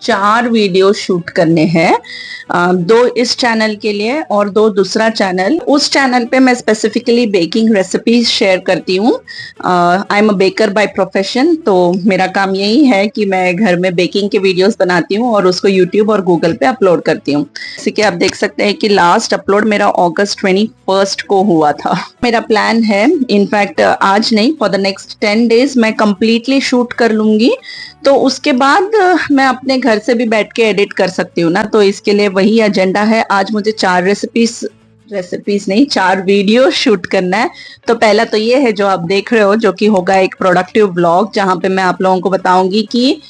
4 video shoot करने हैं। 2 इस चैनल के लिए और 2 दूसरा चैनल। उस चैनल पे मैं स्पेसिफिकली बेकिंग रेसिपीज शेयर करती हूँ। I am a baker by profession, तो मेरा काम यही है कि मैं घर में बेकिंग के वीडियोस बनाती हूँ और उसको यूट्यूब और गूगल पे अपलोड करती हूँ। जैसे कि आप देख सकते हैं कि लास्ट अपलोड मेरा अगस्त 21 को हुआ था। मेरा प्लान है, इनफैक्ट आज नहीं, फॉर द नेक्स्ट 10 डेज मैं कंप्लीटली शूट कर लूंगी, तो उसके बाद मैं अपने घर से भी बैठ के एडिट कर सकती हूँ ना। तो इसके लिए वही एजेंडा है। आज मुझे 4 रेसिपीज नहीं, 4 वीडियो शूट करना है। तो पहला तो ये है जो आप देख रहे हो, जो कि होगा एक प्रोडक्टिव ब्लॉग, जहां पे मैं आप लोगों को बताऊंगी कि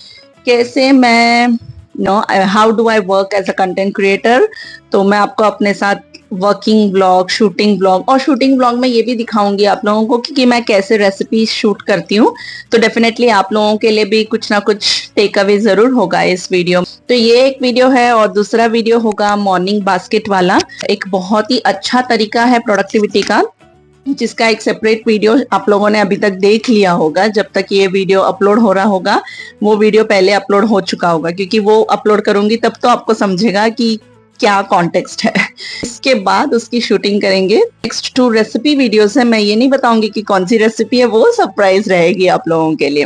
कैसे मैं how do I work as a content creator. तो मैं आपको अपने साथ वर्किंग ब्लॉग, शूटिंग ब्लॉग, और शूटिंग ब्लॉग में ये भी दिखाऊंगी आप लोगों को कि मैं कैसे रेसिपी शूट करती हूँ। तो डेफिनेटली आप लोगों के लिए भी कुछ ना कुछ टेक अवे जरूर होगा इस वीडियो। तो ये एक वीडियो है और दूसरा वीडियो होगा मॉर्निंग बास्केट वाला। एक बहुत ही अच्छा तरीका है प्रोडक्टिविटी का, जिसका एक सेपरेट वीडियो आप लोगों ने अभी तक देख लिया होगा। जब तक ये वीडियो अपलोड हो रहा होगा, वो वीडियो पहले अपलोड हो चुका होगा, क्योंकि वो अपलोड करूंगी तब तो आपको समझेगा कि क्या कॉन्टेक्स्ट है। इसके बाद उसकी शूटिंग करेंगे। नेक्स्ट 2 रेसिपी वीडियोस है, मैं ये नहीं बताऊंगी कि कौन सी रेसिपी है, वो सरप्राइज रहेगी आप लोगों के लिए।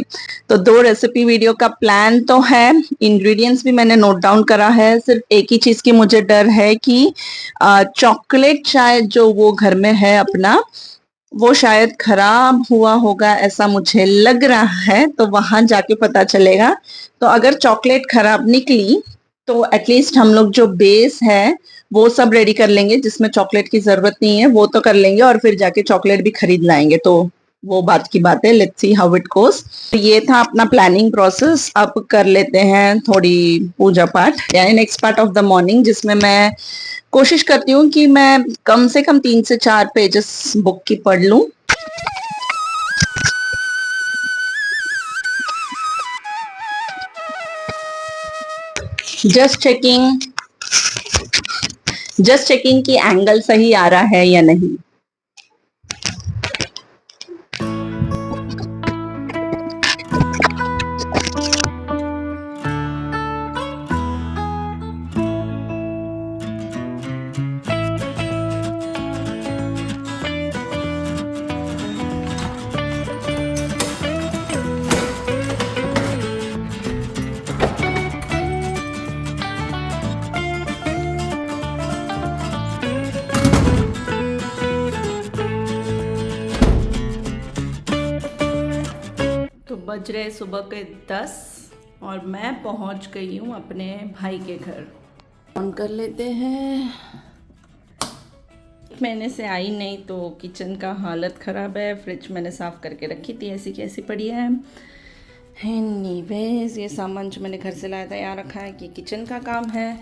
तो 2 रेसिपी वीडियो का प्लान तो है। इंग्रेडिएंट्स भी मैंने नोट डाउन करा है। सिर्फ एक ही चीज की मुझे डर है कि चॉकलेट शायद जो वो घर में है अपना, वो शायद खराब हुआ होगा, ऐसा मुझे लग रहा है। तो वहां जाके पता चलेगा। तो अगर चॉकलेट खराब निकली तो एटलीस्ट हम लोग जो बेस है वो सब रेडी कर लेंगे, जिसमें चॉकलेट की जरूरत नहीं है वो तो कर लेंगे, और फिर जाके चॉकलेट भी खरीद लाएंगे। तो वो बात की बात है, let's see how it goes. ये था अपना प्लानिंग प्रोसेस। अब कर लेते हैं थोड़ी पूजा पाठ, यानी next part of the morning, जिसमें मैं कोशिश करती हूँ कि मैं कम से कम 3 से 4 पेजेस बुक की पढ़ लूं। जस्ट चेकिंग जस्ट चेकिंग कि एंगल सही आ रहा है या नहीं। तो बज रहे सुबह के 10 और मैं पहुंच गई हूं अपने भाई के घर। ऑन कर लेते हैं। महीने से आई नहीं तो किचन का हालत ख़राब है। फ्रिज मैंने साफ़ करके रखी थी, ऐसी कैसी पड़ी है। एनीवेज, ये सामान जो मैंने घर से लाया था यहाँ रखा है कि किचन का काम है।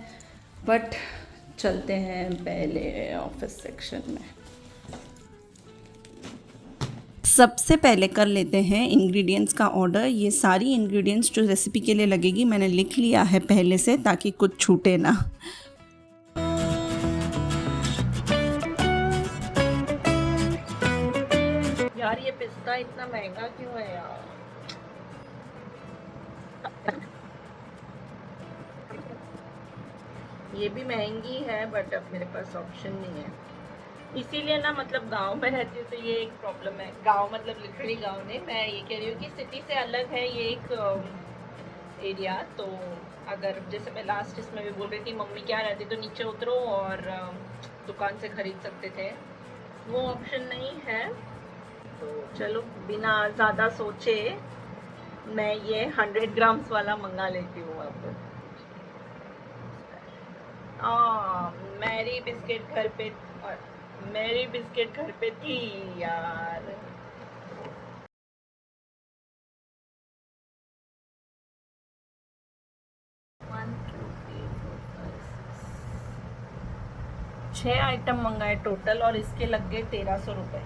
बट चलते हैं पहले ऑफिस सेक्शन में। सबसे पहले कर लेते हैं इंग्रेडिएंट्स का ऑर्डर। ये सारी इंग्रेडिएंट्स जो रेसिपी के लिए लगेगी मैंने लिख लिया है पहले से, ताकि कुछ छूटे ना। यार ये पिस्ता इतना महंगा क्यों है यार। ये भी महंगी है, बट अब मेरे पास ऑप्शन नहीं है। इसीलिए ना, मतलब गांव में रहती हूँ तो ये एक प्रॉब्लम है। गांव मतलब लिटरली गांव नहीं, मैं ये कह रही हूँ कि सिटी से अलग है ये एक एरिया। तो अगर जैसे मैं लास्ट इसमें भी बोल रही थी, मम्मी क्या रहती तो नीचे उतरो और दुकान से खरीद सकते थे, वो ऑप्शन नहीं है। तो चलो बिना ज़्यादा सोचे मैं ये 100 ग्राम्स वाला मंगा लेती हूँ अब। मेरी बिस्किट घर पे, मेरी बिस्किट घर पे थी यार। छः आइटम मंगाए टोटल और इसके लग गए 1300 रुपये।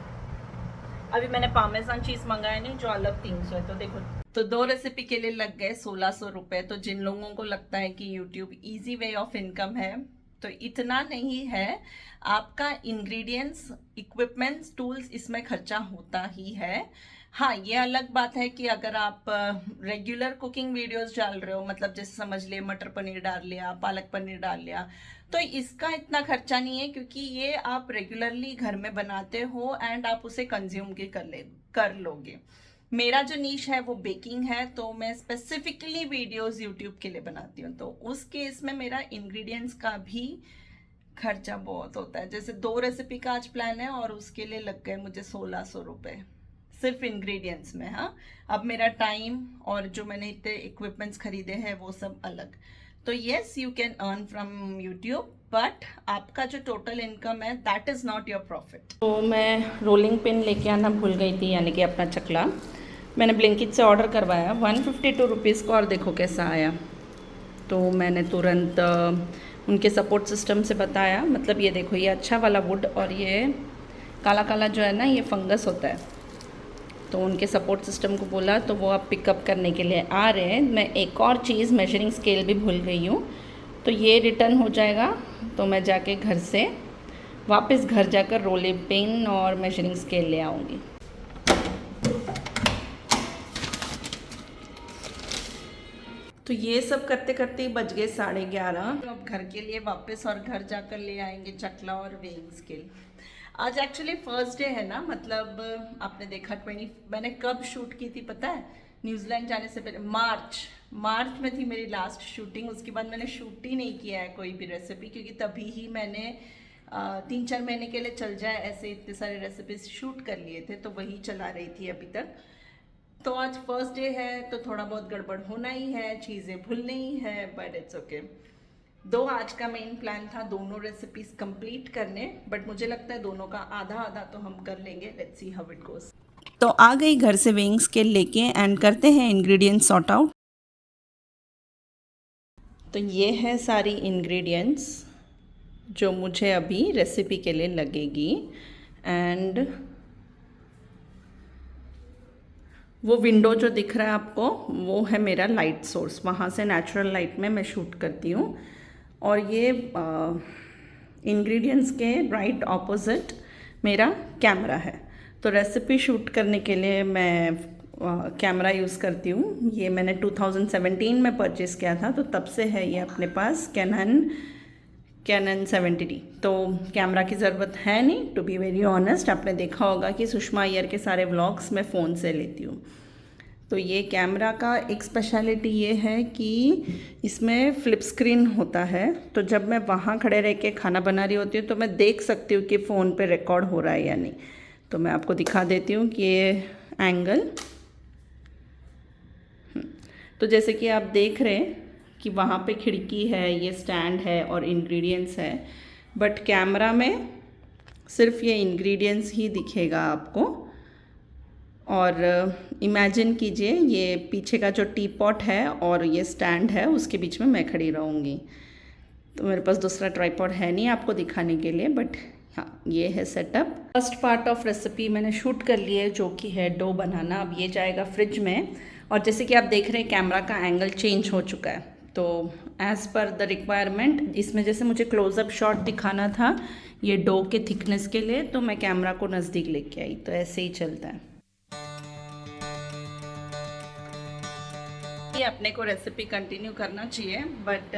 अभी मैंने पामेजान चीज़ मंगाया नहीं, जो अलग 300 है। तो देखो, तो 2 रेसिपी के लिए लग गए 1600 रुपये। तो जिन लोगों को लगता है कि YouTube easy way of income है, तो इतना नहीं है। आपका इंग्रेडिएंट्स, इक्विपमेंट्स, टूल्स, इसमें खर्चा होता ही है। हाँ, ये अलग बात है कि अगर आप रेगुलर कुकिंग वीडियोस डाल रहे हो, मतलब जैसे समझ लिए मटर पनीर डाल लिया, पालक पनीर डाल लिया, तो इसका इतना खर्चा नहीं है क्योंकि ये आप रेगुलरली घर में बनाते हो एंड आप उसे कंज्यूम भी कर लोगे। मेरा जो नीश है वो बेकिंग है, तो मैं स्पेसिफिकली वीडियोस यूट्यूब के लिए बनाती हूँ, तो उस केस में मेरा इंग्रेडिएंट्स का भी खर्चा बहुत होता है। जैसे 2 रेसिपी का आज प्लान है और उसके लिए लग गए मुझे 1600 रुपये सिर्फ इंग्रेडिएंट्स में। हाँ, अब मेरा टाइम और जो मैंने इतने इक्विपमेंट्स खरीदे हैं वो सब अलग। तो yes, you can earn from YouTube, but आपका जो टोटल इनकम है that is not your profit. तो मैं रोलिंग पिन लेके आना भूल गई थी, यानी कि अपना चकला मैंने ब्लिंकिट से ऑर्डर करवाया 152 रुपीज़ को, और देखो कैसा आया। तो मैंने तुरंत उनके सपोर्ट सिस्टम से बताया, मतलब ये देखो, ये अच्छा वाला वुड और ये काला काला जो है ना, ये फंगस होता है। तो उनके सपोर्ट सिस्टम को बोला तो वो अब पिकअप करने के लिए आ रहे हैं। मैं एक और चीज़, मेजरिंग स्केल भी भूल गई हूँ, तो ये रिटर्न हो जाएगा। तो मैं जाके घर से वापस घर जाकर रोलिंग पिन और मेजरिंग स्केल ले आऊँगी। तो ये सब करते करते ही बज गए 11:30। तो अब घर के लिए वापस और घर जाकर ले आएंगे चकला और वेइंग स्केल। आज एक्चुअली फर्स्ट डे है ना, मतलब आपने देखा 20, मैंने कब शूट की थी पता है? न्यूजीलैंड जाने से पहले मार्च में थी मेरी लास्ट शूटिंग। उसके बाद मैंने शूट ही नहीं किया है कोई भी रेसिपी, क्योंकि तभी ही मैंने 3-4 महीने के लिए चल जाए ऐसे इतने सारे रेसिपीज शूट कर लिए थे, तो वही चला रही थी अभी तक। तो आज फर्स्ट डे है तो थोड़ा बहुत गड़बड़ होना ही है, चीज़ें भूलनी ही है, बट इट्स ओके। दो आज का मेन प्लान था दोनों रेसिपीज कंप्लीट करने, बट मुझे लगता है दोनों का आधा आधा तो हम कर लेंगे। Let's see how it goes. तो आ गई घर से वेइंग स्केल लेके एंड करते हैं इंग्रेडिएंट्स सॉर्ट आउट। तो ये है सारी इंग्रेडिएंट्स जो मुझे अभी रेसिपी के लिए लगेगी, एंड वो विंडो जो दिख रहा है आपको वो है मेरा लाइट सोर्स, वहाँ से नेचुरल लाइट में मैं शूट करती हूँ। और ये इंग्रेडिएंट्स के राइट ऑपोजिट मेरा कैमरा है। तो रेसिपी शूट करने के लिए मैं कैमरा यूज़ करती हूँ। ये मैंने 2017 में परचेज़ किया था, तो तब से है ये अपने पास कैनन 70D। तो कैमरा की ज़रूरत है नहीं, टू बी वेरी ऑनेस्ट। आपने देखा होगा कि सुषमा अय्यर के सारे व्लॉग्स मैं फ़ोन से लेती हूँ। तो ये कैमरा का एक स्पेशलिटी ये है कि इसमें फ्लिप स्क्रीन होता है, तो जब मैं वहाँ खड़े रह के खाना बना रही होती हूँ तो मैं देख सकती हूँ कि फ़ोन पे रिकॉर्ड हो रहा है या नहीं। तो मैं आपको दिखा देती हूँ कि ये एंगल, तो जैसे कि आप देख रहे हैं कि वहाँ पे खिड़की है, ये स्टैंड है और इंग्रेडिएंट्स है, बट कैमरा में सिर्फ ये इंग्रेडिएंट्स ही दिखेगा आपको। और इमेजिन कीजिए ये पीछे का जो टी पॉट है और ये स्टैंड है, उसके बीच में मैं खड़ी रहूँगी। तो मेरे पास दूसरा ट्राइपॉड है नहीं आपको दिखाने के लिए, बट हाँ, ये है setup. First part of recipe मैंने शूट कर ली है, जो कि है डो बनाना। अब ये जाएगा फ्रिज में, और जैसे कि आप देख रहे हैं कैमरा का एंगल चेंज हो चुका है। तो एज़ पर द रिक्वायरमेंट, इसमें जैसे मुझे क्लोजअप शॉट दिखाना था ये डो के थिकनेस के लिए, तो मैं कैमरा को नज़दीक लेके आई। तो ऐसे ही चलता है। ये अपने को रेसिपी कंटिन्यू करना चाहिए, बट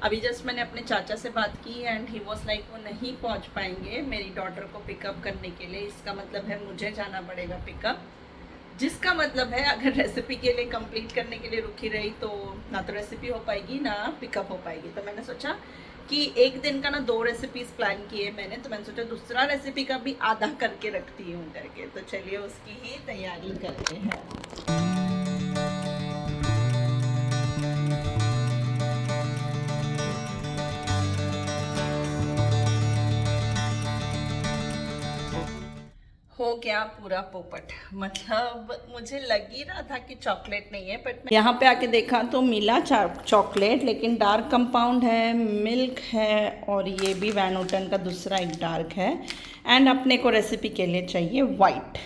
अभी जस्ट मैंने अपने चाचा से बात की एंड ही वाज लाइक वो नहीं पहुंच पाएंगे मेरी डॉटर को पिकअप करने के लिए। इसका मतलब है मुझे जाना पड़ेगा पिकअप, जिसका मतलब है अगर रेसिपी के लिए कंप्लीट करने के लिए रुकी रही तो ना तो रेसिपी हो पाएगी ना पिकअप हो पाएगी। तो मैंने सोचा कि एक दिन का ना 2 रेसिपीज प्लान किए मैंने, तो मैंने सोचा दूसरा रेसिपी का भी आधा करके रखती हूँ करके। तो चलिए उसकी ही तैयारी करते हैं। हो गया पूरा पोपट, मतलब मुझे लग ही रहा था कि चॉकलेट नहीं है, बट यहाँ पे आके देखा तो मिला चॉकलेट, लेकिन डार्क कंपाउंड है, मिल्क है, और ये भी वैन होटन का दूसरा एक डार्क है। एंड अपने को रेसिपी के लिए चाहिए वाइट।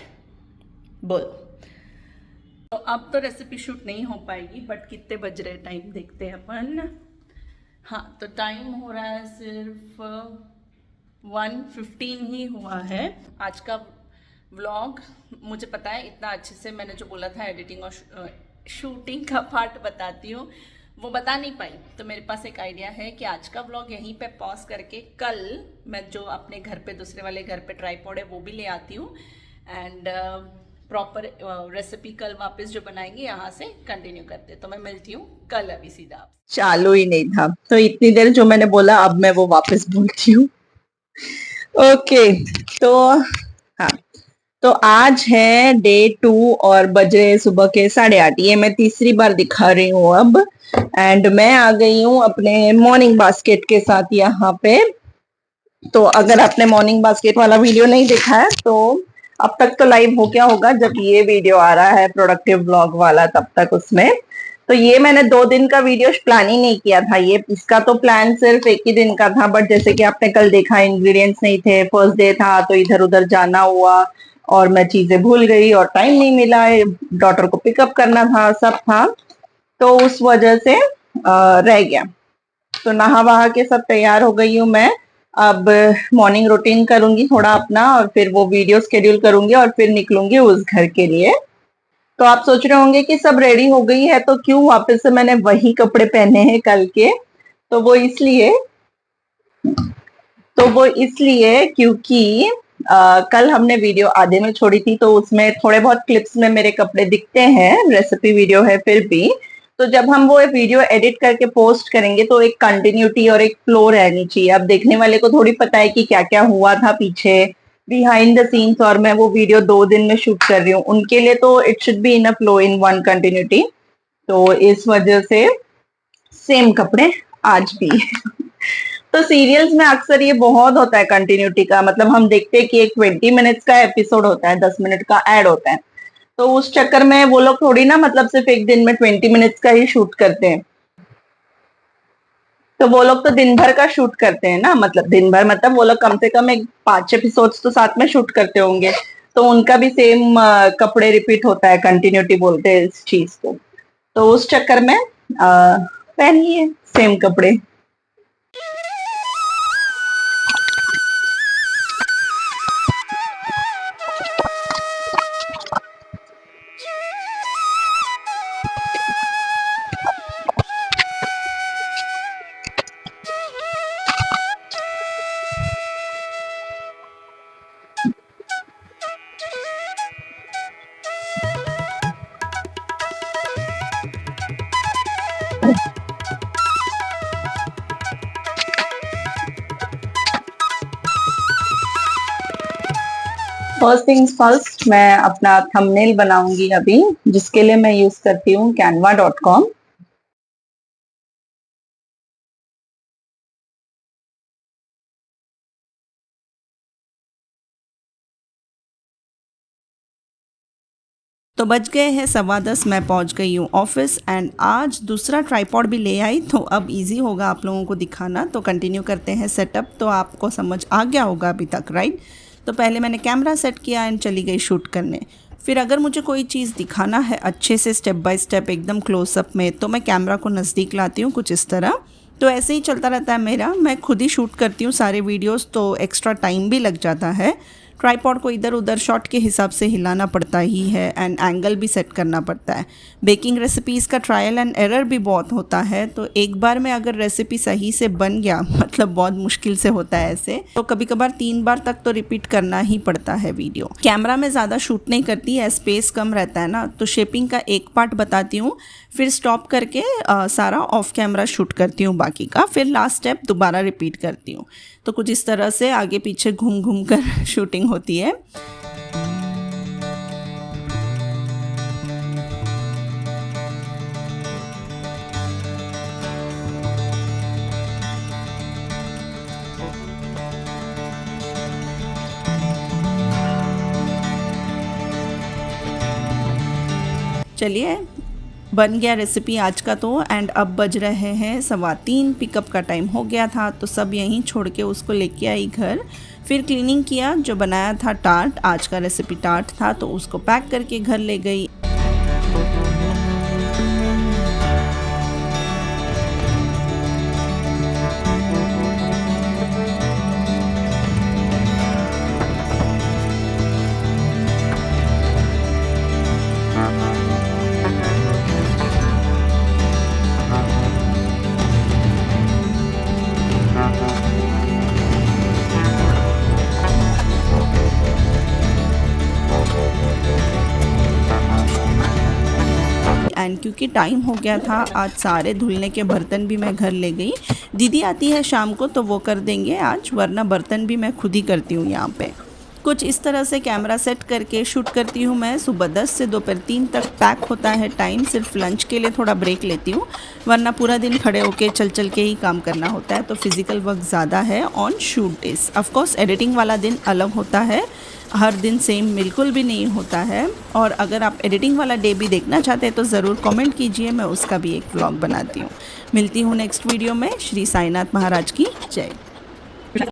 बोल, तो अब तो रेसिपी शूट नहीं हो पाएगी, बट कितने बज रहे टाइम देखते हैं अपन। हाँ, तो टाइम हो रहा है सिर्फ 1:15 ही हुआ है। आज का व्लॉग मुझे पता है इतना अच्छे से मैंने जो बोला था एडिटिंग और शूटिंग का पार्ट बताती हूँ वो बता नहीं पाई, तो मेरे पास एक आइडिया है कि आज का व्लॉग यहीं पे पॉज करके कल मैं जो अपने घर पे दूसरे वाले घर पे ट्राइपॉड है वो भी ले आती हूँ एंड प्रॉपर रेसिपी कल वापस जो बनाएंगे यहाँ से कंटिन्यू करते। तो मैं मिलती हूँ कल अभी सीधा आप। चालू ही नहीं था तो इतनी देर जो मैंने बोला अब मैं वो वापस बोलती हूँ। ओके तो हाँ, तो आज है डे 2 और बज रहे सुबह के 8:30। ये मैं तीसरी बार दिखा रही हूँ अब। एंड मैं आ गई हूँ अपने मॉर्निंग बास्केट के साथ यहाँ पे। तो अगर आपने मॉर्निंग बास्केट वाला वीडियो नहीं देखा है तो अब तक तो लाइव हो गया होगा, जब ये वीडियो आ रहा है प्रोडक्टिव ब्लॉग वाला तब तक उसमें। तो ये मैंने 2 दिन का वीडियो प्लान ही नहीं किया था, ये इसका तो प्लान सिर्फ एक ही दिन का था। बट जैसे कि आपने कल देखा इंग्रेडिएंट्स नहीं थे, फर्स्ट डे था तो इधर उधर जाना हुआ और मैं चीजें भूल गई और टाइम नहीं मिला, डॉटर को पिकअप करना था, सब था, तो उस वजह से रह गया। तो नहा वहा के सब तैयार हो गई हूँ मैं। अब मॉर्निंग रूटीन करूंगी थोड़ा अपना और फिर वो वीडियो शेड्यूल करूंगी और फिर निकलूंगी उस घर के लिए। तो आप सोच रहे होंगे कि सब रेडी हो गई है तो क्यों वापस से मैंने वही कपड़े पहने हैं कल के। तो वो इसलिए क्योंकि कल हमने वीडियो आधे में छोड़ी थी तो उसमें थोड़े बहुत क्लिप्स में मेरे कपड़े दिखते हैं, रेसिपी वीडियो है फिर भी। तो जब हम वो वीडियो एडिट करके पोस्ट करेंगे तो एक कंटिन्यूटी और एक फ्लो रहनी चाहिए। अब देखने वाले को थोड़ी पता है कि क्या क्या हुआ था पीछे बिहाइंड द सीन्स, और मैं वो वीडियो 2 दिन में शूट कर रही हूँ, उनके लिए तो it should be in a flow in one continuity. तो इस वजह से सेम कपड़े आज भी। तो सीरियल्स में अक्सर ये बहुत होता है कंटिन्यूटी का, मतलब हम देखते हैं कि एक 20 मिनट्स का एपिसोड होता है, 10 मिनट का एड होता है, तो उस चक्कर में वो लोग थोड़ी ना मतलब सिर्फ एक दिन में 20 मिनट्स का ही शूट करते हैं। तो वो लोग तो दिन भर का शूट करते हैं ना, मतलब दिन भर मतलब वो लोग कम से कम एक 5 एपिसोड्स तो साथ में शूट करते होंगे। तो उनका भी सेम कपड़े रिपीट होता है, कंटिन्यूटी बोलते हैं इस चीज को। तो उस चक्कर में पहन लिए सेम कपड़े। फर्स्ट थिंग्स फर्स्ट, मैं अपना थंबनेल बनाऊंगी अभी, जिसके लिए मैं यूज करती हूँ canva.com। तो बज गए हैं 10:15, मैं पहुंच गई हूँ ऑफिस एंड आज दूसरा ट्राइपॉड भी ले आई, तो अब इजी होगा आप लोगों को दिखाना। तो कंटिन्यू करते हैं सेटअप, तो आपको समझ आ गया होगा अभी तक, राइट। तो पहले मैंने कैमरा सेट किया एंड चली गई शूट करने। फिर अगर मुझे कोई चीज़ दिखाना है अच्छे से स्टेप बाय स्टेप एकदम क्लोजअप में, तो मैं कैमरा को नज़दीक लाती हूँ कुछ इस तरह। तो ऐसे ही चलता रहता है मेरा, मैं खुद ही शूट करती हूँ सारे वीडियोस, तो एक्स्ट्रा टाइम भी लग जाता है। ट्राइपॉड को इधर उधर शॉट के हिसाब से हिलाना पड़ता ही है एंड एंगल भी सेट करना पड़ता है। बेकिंग रेसिपीज़ का ट्रायल एंड एरर भी बहुत होता है, तो एक बार में अगर रेसिपी सही से बन गया, मतलब बहुत मुश्किल से होता है ऐसे, तो कभी कभार 3 बार तक तो रिपीट करना ही पड़ता है वीडियो। कैमरा में ज़्यादा शूट नहीं करती है, स्पेस कम रहता है ना, तो शेपिंग का एक पार्ट बताती हूँ, फिर स्टॉप करके सारा ऑफ कैमरा शूट करती हूँ बाकी का, फिर लास्ट स्टेप दोबारा रिपीट करती हूँ। तो कुछ इस तरह से आगे पीछे घूम घूम कर शूटिंग होती है। चलिए, बन गया रेसिपी आज का तो, एंड अब बज रहे हैं 3:15, पिकअप का टाइम हो गया था, तो सब यहीं छोड़ के उसको लेके आई घर। फिर क्लीनिंग किया, जो बनाया था टार्ट, आज का रेसिपी टार्ट था, तो उसको पैक करके घर ले गई। क्योंकि टाइम हो गया था। आज सारे धुलने के बर्तन भी मैं घर ले गई। दीदी आती है शाम को तो वो कर देंगे आज, वरना बर्तन भी मैं खुद ही करती हूँ यहाँ पे। कुछ इस तरह से कैमरा सेट करके शूट करती हूँ मैं। सुबह 10 से दोपहर 3 तक पैक होता है टाइम। सिर्फ लंच के लिए थोड़ा ब्रेक लेती हूँ, वरना पूरा दिन खड़े होके चल के ही काम करना होता है, तो फिज़िकल वर्क ज़्यादा है on shoot days. Of course editing वाला दिन अलग होता है, हर दिन सेम बिल्कुल भी नहीं होता है। और अगर आप एडिटिंग वाला डे भी देखना चाहते हैं तो ज़रूर कमेंट कीजिए, मैं उसका भी एक व्लॉग बनाती हूँ। मिलती हूँ नेक्स्ट वीडियो में। श्री साईनाथ महाराज की जय।